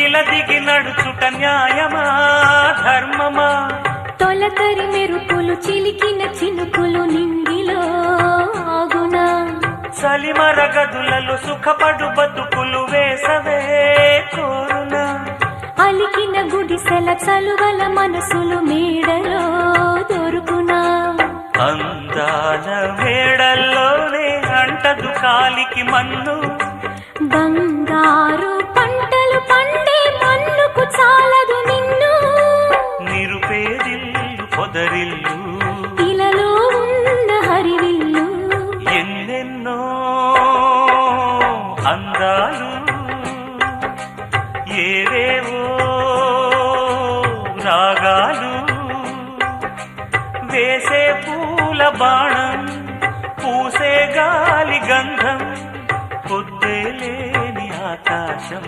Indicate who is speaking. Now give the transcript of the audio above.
Speaker 1: ఇలా దిగి నడుచుట న్యాయమా ధర్మమా
Speaker 2: తొలకరి మెరుపులు చిలికిన చినుకులు నింగిలో ఆగునా
Speaker 1: చలిమర గదులలో సుఖపడు బతుకులు వేసవే కోరునా
Speaker 2: అలికిన గుడిసెల చలువల మనసులు మేడలో దొరుకునా
Speaker 1: అందాల మేడల్లోనే అంటదు కాలికి మన్ను
Speaker 2: బంగారు పంటలు పండే మన్నుకు చాలదు నిన్ను
Speaker 1: నిరుపేదిల్లు పొదరిల్లు
Speaker 2: ఇలలో ఉన్న హరివిల్లు
Speaker 1: ఎన్నెన్నో అందాలు ఏవేవో రాగాలు వేసే పూల బాణం పూసే గాలి గంధం పొద్దే లేని ఆకాశం